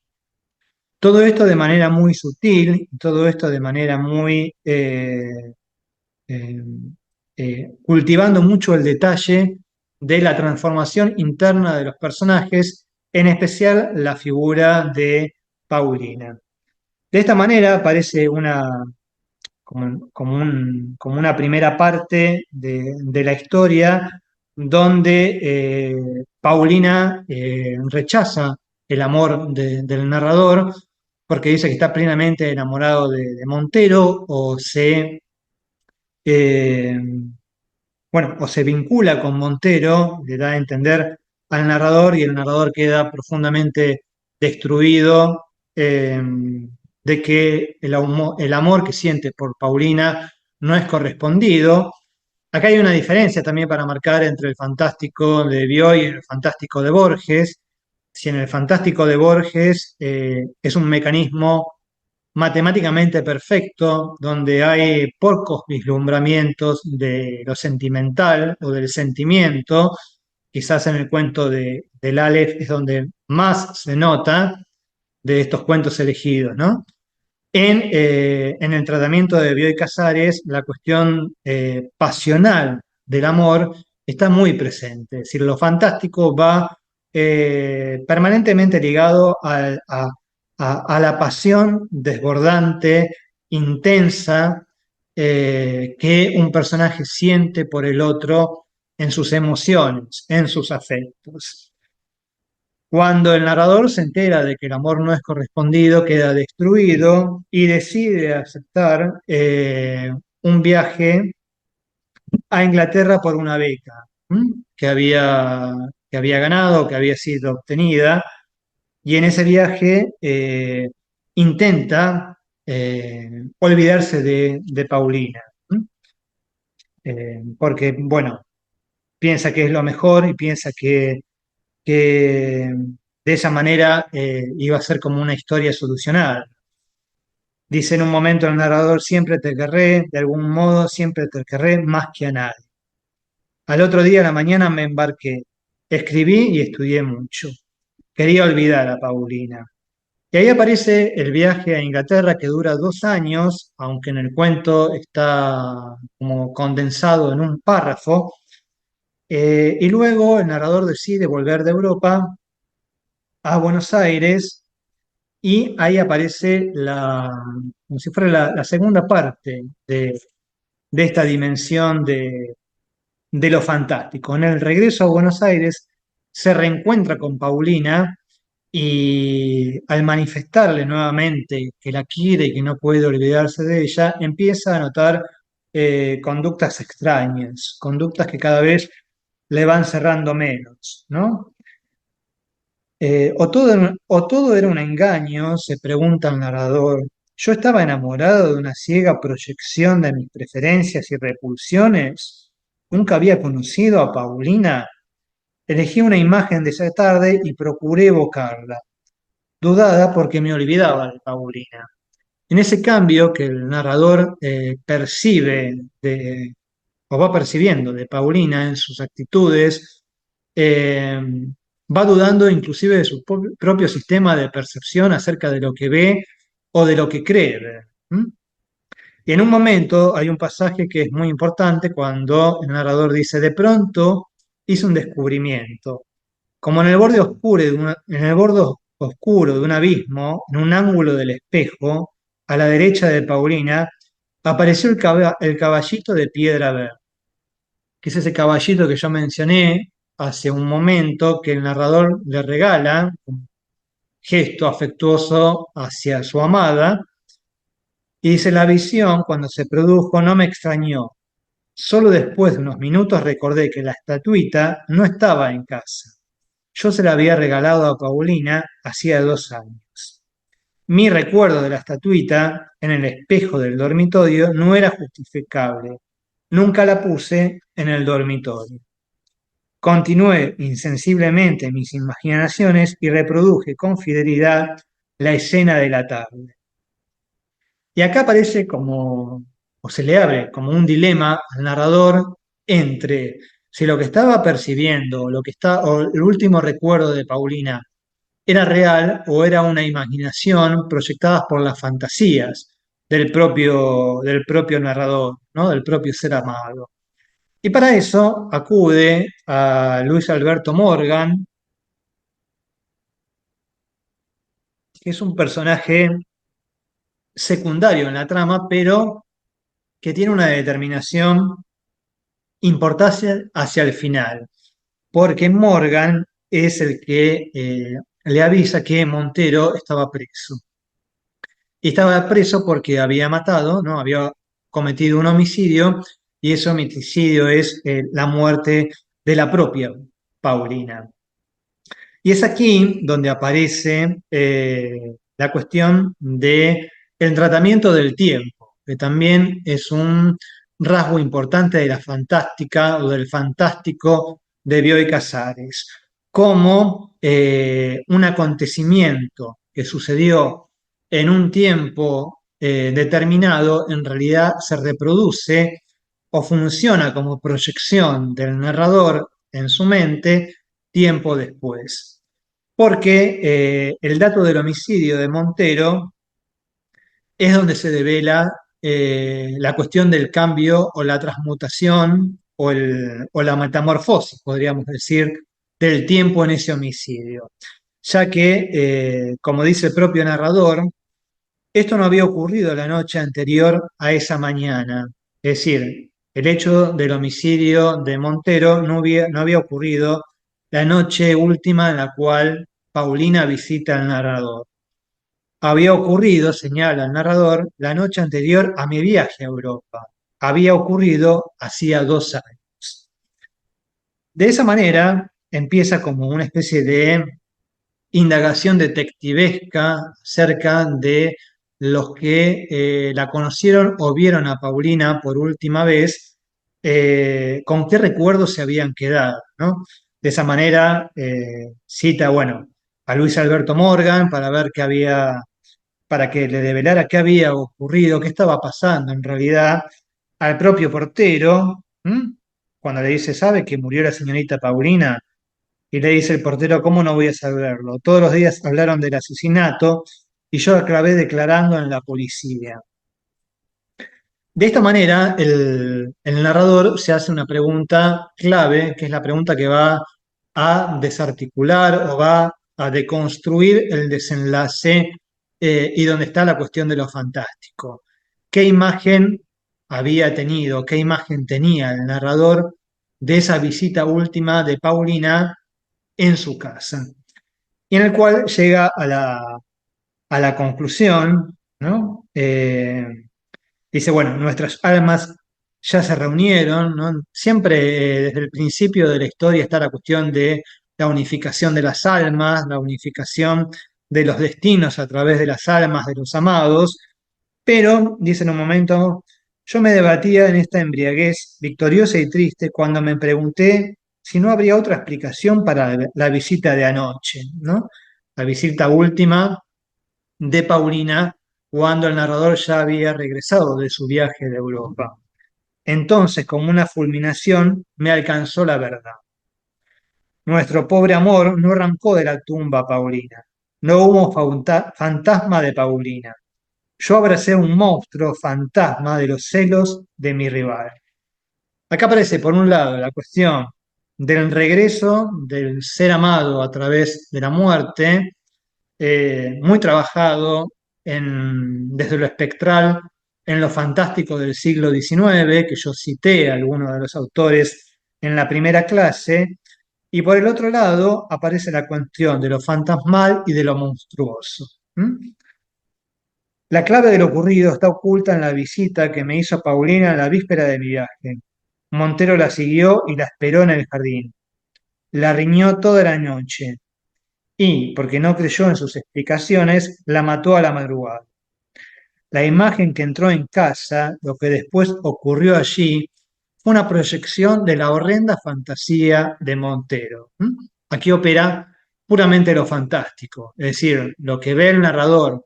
[SPEAKER 1] Todo esto de manera muy sutil, todo esto de manera muy eh, cultivando mucho el detalle de la transformación interna de los personajes, en especial la figura de Paulina. De esta manera aparece como una primera parte de la historia donde Paulina rechaza el amor del narrador porque dice que está plenamente enamorado de Montero eh, o se vincula con Montero, le da a entender al narrador y el narrador queda profundamente destruido eh, de que el amor que siente por Paulina no es correspondido. Acá hay una diferencia también para marcar entre el fantástico de Bioy y el fantástico de Borges. Si en el fantástico de Borges es un mecanismo matemáticamente perfecto, donde hay pocos vislumbramientos de lo sentimental o del sentimiento. Quizás en el cuento del Aleph es donde más se nota de estos cuentos elegidos, ¿no? En el tratamiento de Bioy Casares, la cuestión pasional del amor está muy presente. Es decir, lo fantástico va permanentemente ligado a la pasión desbordante, intensa, que un personaje siente por el otro en sus emociones, en sus afectos. Cuando el narrador se entera de que el amor no es correspondido, queda destruido y decide aceptar un viaje a Inglaterra por una beca, ¿m?, que había ganado, que había sido obtenida, y en ese viaje intenta olvidarse de Paulina, ¿m?, porque, bueno, piensa que es lo mejor y piensa que de esa manera iba a ser como una historia solucionada. Dice en un momento el narrador, siempre te querré, de algún modo siempre te querré más que a nadie. Al otro día a la mañana me embarqué, escribí y estudié mucho. Quería olvidar a Paulina. Y ahí aparece el viaje a Inglaterra que dura 2 años, aunque en el cuento está como condensado en un párrafo. Y luego el narrador decide volver de Europa a Buenos Aires y ahí aparece como si fuera la segunda parte de esta dimensión de lo fantástico. En el regreso a Buenos Aires se reencuentra con Paulina y al manifestarle nuevamente que la quiere y que no puede olvidarse de ella, empieza a notar conductas extrañas, conductas que cada vez le van cerrando menos, ¿no? O todo era un engaño, se pregunta el narrador. Yo estaba enamorado de una ciega proyección de mis preferencias y repulsiones. Nunca había conocido a Paulina. Elegí una imagen de esa tarde y procuré evocarla, dudada porque me olvidaba de Paulina. En ese cambio que el narrador percibe o va percibiendo de Paulina en sus actitudes, eh, va dudando inclusive de su propio sistema de percepción acerca de lo que ve o de lo que cree ver. ¿M? Y en un momento hay un pasaje que es muy importante cuando el narrador dice, de pronto hice un descubrimiento, como en el borde oscuro en el borde oscuro de un abismo, en un ángulo del espejo, a la derecha de Paulina, apareció el caballito de piedra verde, que es ese caballito que yo mencioné hace un momento que el narrador le regala, un gesto afectuoso hacia su amada, y dice, la visión cuando se produjo no me extrañó. Solo después de unos minutos recordé que la estatuita no estaba en casa. Yo se la había regalado a Paulina hacía 2 años. Mi recuerdo de la estatuita en el espejo del dormitorio no era justificable. Nunca la puse en el dormitorio. Continué insensiblemente mis imaginaciones y reproduje con fidelidad la escena de la tarde. Y acá aparece como, o se le abre como un dilema al narrador entre si lo que estaba percibiendo, o el último recuerdo de Paulina era real o era una imaginación proyectada por las fantasías del propio narrador, ¿no? Del propio ser amado. Y para eso acude a Luis Alberto Morgan, que es un personaje secundario en la trama, pero que tiene una determinación importante hacia el final, porque Morgan es el que le avisa que Montero estaba preso. Y estaba preso porque había matado, ¿no? Había cometido un homicidio, y ese homicidio es la muerte de la propia Paulina. Y es aquí donde aparece la cuestión de el tratamiento del tiempo, que también es un rasgo importante de la fantástica o del fantástico de Bioy Casares, como un acontecimiento que sucedió en un tiempo determinado, en realidad se reproduce o funciona como proyección del narrador en su mente tiempo después. Porque el dato del homicidio de Montero es donde se devela la cuestión del cambio o la transmutación o la metamorfosis, podríamos decir, del tiempo en ese homicidio. Ya que, como dice el propio narrador, esto no había ocurrido la noche anterior a esa mañana. Es decir, el hecho del homicidio de Montero no había ocurrido la noche última en la cual Paulina visita al narrador. Había ocurrido, señala el narrador, la noche anterior a mi viaje a Europa. Había ocurrido hacía 2 años. De esa manera empieza como una especie de indagación detectivesca acerca de los que la conocieron o vieron a Paulina por última vez, con qué recuerdos se habían quedado, ¿no? De esa manera cita, bueno, a Luis Alberto Morgan para ver qué había, para que le develara qué había ocurrido, qué estaba pasando en realidad, al propio portero, ¿m? Cuando le dice, ¿sabe que murió la señorita Paulina? Y le dice el portero, ¿cómo no voy a saberlo? Todos los días hablaron del asesinato y yo acabé declarando en la policía. De esta manera, el narrador se hace una pregunta clave, que es la pregunta que va a desarticular o va a deconstruir el desenlace y donde está la cuestión de lo fantástico. ¿Qué imagen había tenido, qué imagen tenía el narrador de esa visita última de Paulina en su casa? Y en el cual llega a la conclusión, ¿no? Dice, bueno, nuestras almas ya se reunieron, ¿no? Siempre desde el principio de la historia está la cuestión de la unificación de las almas, la unificación de los destinos a través de las almas de los amados, pero, dice en un momento, yo me debatía en esta embriaguez victoriosa y triste cuando me pregunté si no habría otra explicación para la visita de anoche, ¿no? La visita última de Paulina cuando el narrador ya había regresado de su viaje de Europa. Entonces, como una fulminación, me alcanzó la verdad. Nuestro pobre amor no arrancó de la tumba Paulina. No hubo fantasma de Paulina. Yo abracé un monstruo fantasma de los celos de mi rival. Acá aparece, por un lado, la cuestión del regreso del ser amado a través de la muerte, muy trabajado desde lo espectral, en lo fantástico del siglo XIX, que yo cité a algunos de los autores en la primera clase, y por el otro lado aparece la cuestión de lo fantasmal y de lo monstruoso. La clave de lo ocurrido está oculta en la visita que me hizo Paulina en la víspera de mi viaje. Montero la siguió y la esperó en el jardín. La riñó toda la noche y, porque no creyó en sus explicaciones, la mató a la madrugada. La imagen que entró en casa, lo que después ocurrió allí, fue una proyección de la horrenda fantasía de Montero. Aquí opera puramente lo fantástico, es decir, lo que ve el narrador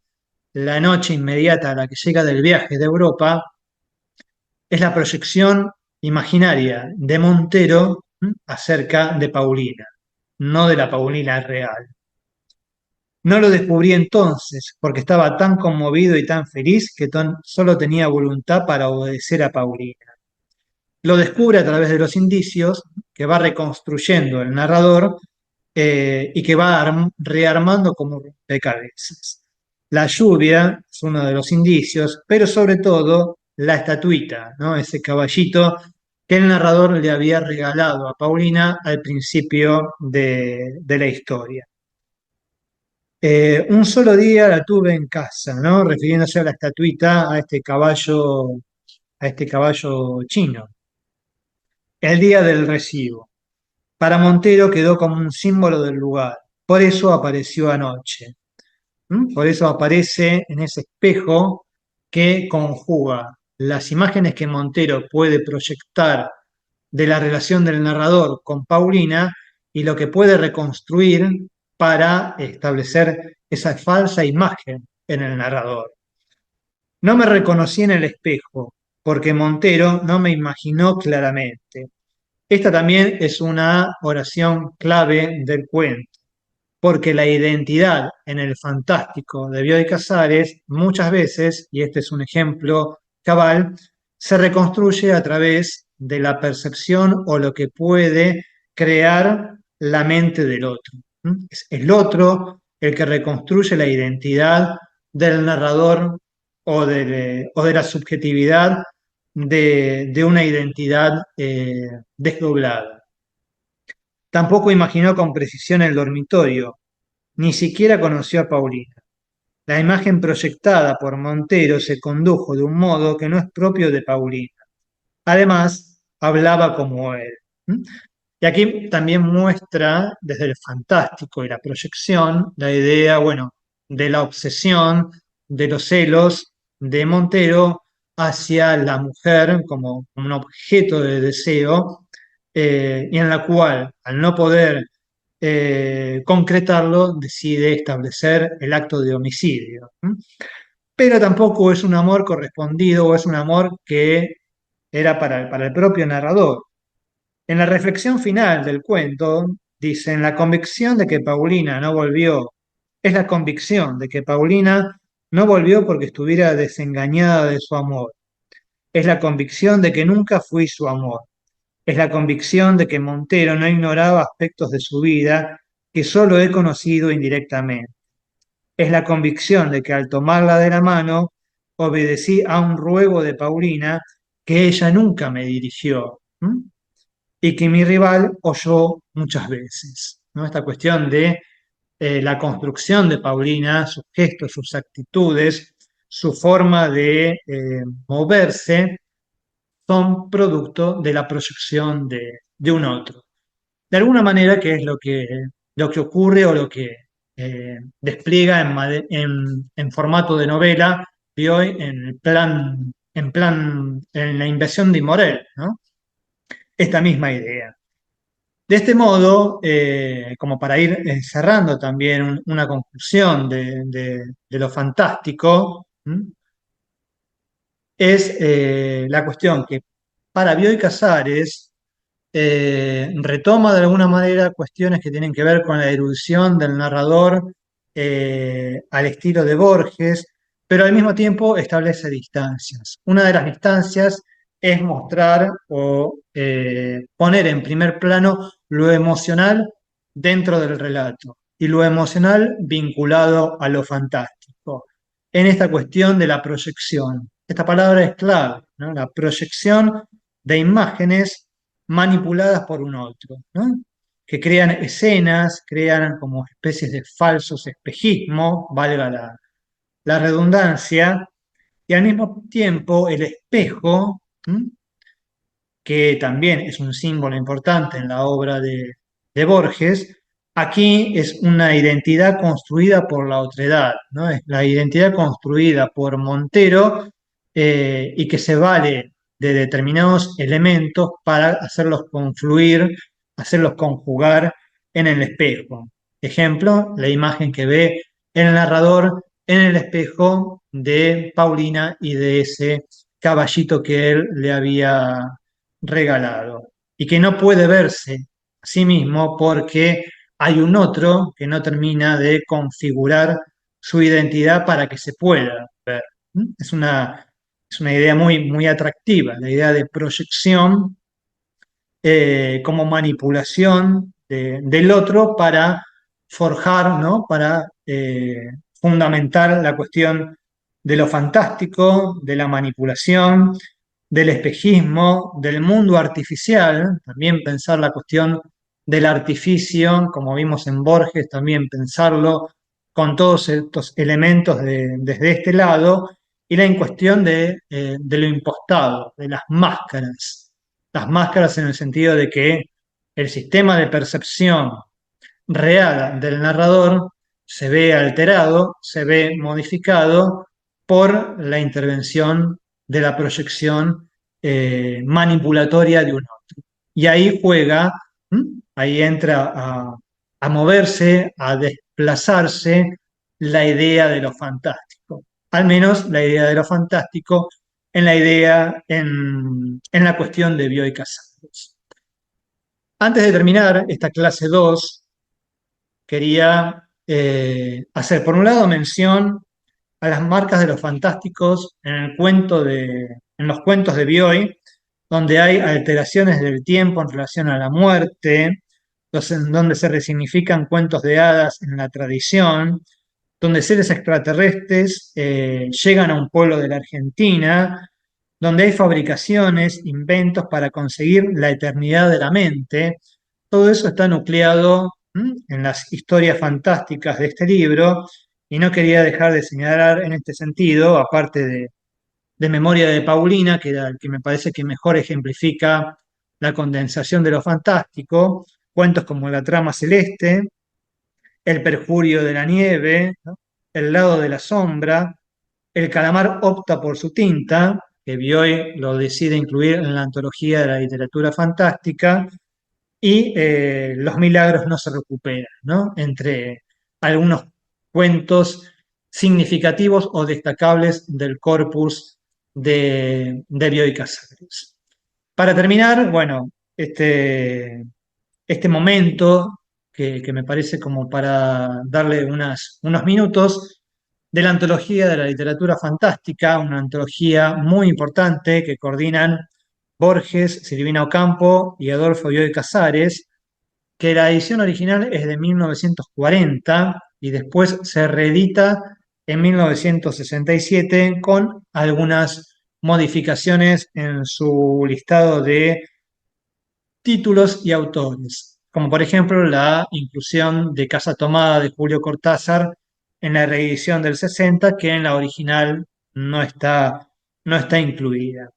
[SPEAKER 1] la noche inmediata a la que llega del viaje de Europa es la proyección imaginaria de Montero acerca de Paulina, no de la Paulina real. No lo descubrí entonces, porque estaba tan conmovido y tan feliz que solo tenía voluntad para obedecer a Paulina. Lo descubre a través de los indicios que va reconstruyendo el narrador y que va rearmando como rompecabezas. La lluvia es uno de los indicios, pero sobre todo la estatuita, ¿no? Ese caballito que el narrador le había regalado a Paulina al principio de la historia. Un solo día la tuve en casa, ¿no? Refiriéndose a la estatuita, a este caballo chino. El día del recibo. Para Montero quedó como un símbolo del lugar. Por eso apareció anoche. Por eso aparece en ese espejo que conjuga las imágenes que Montero puede proyectar de la relación del narrador con Paulina y lo que puede reconstruir para establecer esa falsa imagen en el narrador. No me reconocí en el espejo porque Montero no me imaginó claramente. Esta también es una oración clave del cuento, porque la identidad en el fantástico de Bioy Casares muchas veces, y este es un ejemplo cabal, se reconstruye a través de la percepción o lo que puede crear la mente del otro. Es el otro el que reconstruye la identidad del narrador o de la subjetividad de una identidad desdoblada. Tampoco imaginó con precisión el dormitorio, ni siquiera conoció a Paulina. La imagen proyectada por Montero se condujo de un modo que no es propio de Paulina. Además, hablaba como él. Y aquí también muestra desde el fantástico y la proyección la idea, bueno, de la obsesión, de los celos de Montero hacia la mujer como un objeto de deseo y en la cual, al no poder concretarlo, decide establecer el acto de homicidio. Pero tampoco es un amor correspondido o es un amor que era para el propio narrador. En la reflexión final del cuento, dicen, la convicción de que Paulina no volvió, es la convicción de que Paulina no volvió porque estuviera desengañada de su amor. Es la convicción de que nunca fui su amor. Es la convicción de que Montero no ignoraba aspectos de su vida que solo he conocido indirectamente. Es la convicción de que al tomarla de la mano obedecí a un ruego de Paulina que ella nunca me dirigió, ¿m? Y que mi rival oyó muchas veces, ¿no? Esta cuestión de la construcción de Paulina, sus gestos, sus actitudes, su forma de moverse, son producto de la proyección de un otro. De alguna manera, ¿qué es lo que ocurre o lo que despliega en formato de novela de hoy en la invasión de Morel, ¿no? Esta misma idea. De este modo, como para ir cerrando también una conclusión de lo fantástico, ¿m? Es la cuestión que para Bioy Casares retoma de alguna manera cuestiones que tienen que ver con la erudición del narrador al estilo de Borges, pero al mismo tiempo establece distancias. Una de las distancias es mostrar o poner en primer plano lo emocional dentro del relato y lo emocional vinculado a lo fantástico, en esta cuestión de la proyección. Esta palabra es clave, ¿no? La proyección de imágenes manipuladas por un otro, ¿no? Que crean escenas, crean como especies de falsos espejismos, valga la redundancia, y al mismo tiempo el espejo, ¿m? Que también es un símbolo importante en la obra de Borges, aquí es una identidad construida por la otredad, ¿no? Es la identidad construida por Montero y que se vale de determinados elementos para hacerlos confluir, hacerlos conjugar en el espejo. Ejemplo, la imagen que ve el narrador en el espejo de Paulina y de ese caballito que él le había regalado y que no puede verse a sí mismo porque hay un otro que no termina de configurar su identidad para que se pueda ver. ¿Mm? Es una idea muy atractiva, la idea de proyección como manipulación del otro para forjar, ¿no? Para fundamentar la cuestión de lo fantástico, de la manipulación, del espejismo, del mundo artificial, también pensar la cuestión del artificio, como vimos en Borges, también pensarlo con todos estos elementos desde este lado, y la en cuestión de lo impostado, de las máscaras en el sentido de que el sistema de percepción real del narrador se ve alterado, se ve modificado por la intervención de la proyección manipulatoria de un otro. Y ahí juega, ahí entra a moverse, a desplazarse la idea de lo fantástico. Al menos la idea de lo fantástico en la idea, en la cuestión de Bioy Casares. Antes de terminar esta clase 2 quería hacer, por un lado, mención a las marcas de los fantásticos en los cuentos de Bioy, donde hay alteraciones del tiempo en relación a la muerte, donde se resignifican cuentos de hadas en la tradición, donde seres extraterrestres llegan a un pueblo de la Argentina, donde hay fabricaciones, inventos para conseguir la eternidad de la mente. Todo eso está nucleado en las historias fantásticas de este libro y no quería dejar de señalar en este sentido, aparte de Memoria de Paulina, que era el que me parece que mejor ejemplifica la condensación de lo fantástico, cuentos como La trama celeste, El perjurio de la nieve, ¿no? El lado de la sombra, El calamar opta por su tinta, que Bioy lo decide incluir en la antología de la literatura fantástica, y Los milagros no se recuperan, ¿no? Entre algunos cuentos significativos o destacables del corpus de Bioy Casares. Para terminar, bueno, este momento que me parece como para darle unos minutos de la antología de la literatura fantástica, una antología muy importante que coordinan Borges, Silvina Ocampo y Adolfo Bioy Casares, que la edición original es de 1940 y después se reedita en 1967 con algunas modificaciones en su listado de títulos y autores, como por ejemplo la inclusión de Casa Tomada de Julio Cortázar en la reedición del 60, que en la original no está, no está incluida.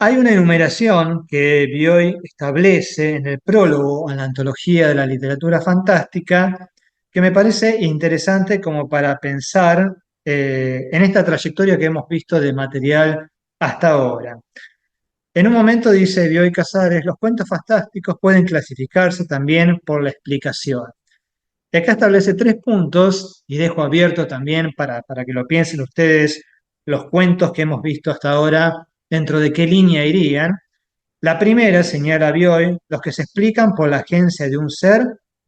[SPEAKER 1] Hay una enumeración que Bioy establece en el prólogo a la antología de la literatura fantástica que me parece interesante como para pensar en esta trayectoria que hemos visto de material hasta ahora. En un momento dice Bioy Casares, los cuentos fantásticos pueden clasificarse también por la explicación. Y acá establece tres puntos y dejo abierto también para que lo piensen ustedes los cuentos que hemos visto hasta ahora, dentro de qué línea irían. La primera, señala Bioy, los que se explican por la agencia de un ser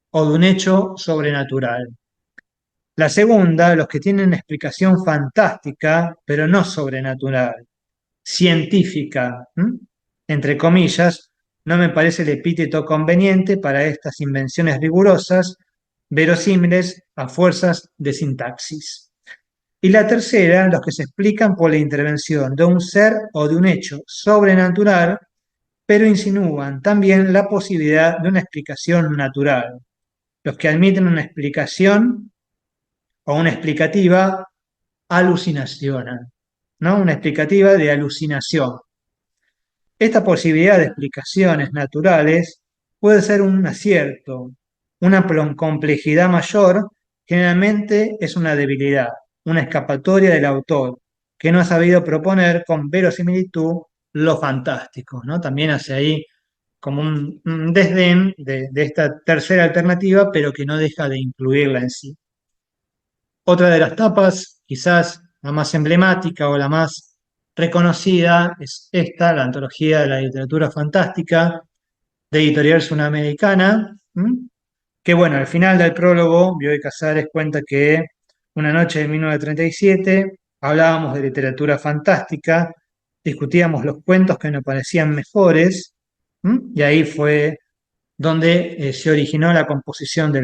[SPEAKER 1] o de un hecho sobrenatural. La segunda, los que tienen explicación fantástica, pero no sobrenatural, científica, entre comillas, no me parece el epíteto conveniente para estas invenciones rigurosas, verosímiles a fuerzas de sintaxis. Y la tercera, los que se explican por la intervención de un ser o de un hecho sobrenatural, pero insinúan también la posibilidad de una explicación natural. Los que admiten una explicación o una explicativa alucinación, ¿no? Una explicativa de alucinación. Esta posibilidad de explicaciones naturales puede ser un acierto, una complejidad mayor, generalmente es una debilidad, una escapatoria del autor, que no ha sabido proponer con verosimilitud lo fantástico, ¿no? También hace ahí como un desdén de esta tercera alternativa, pero que no deja de incluirla en sí. Otra de las tapas, quizás la más emblemática o la más reconocida, es esta, la antología de la literatura fantástica de Editorial Sudamericana, que bueno, al final del prólogo, Bioy Casares cuenta que una noche de 1937 hablábamos de literatura fantástica, discutíamos los cuentos que nos parecían mejores, y ahí fue donde se originó la composición del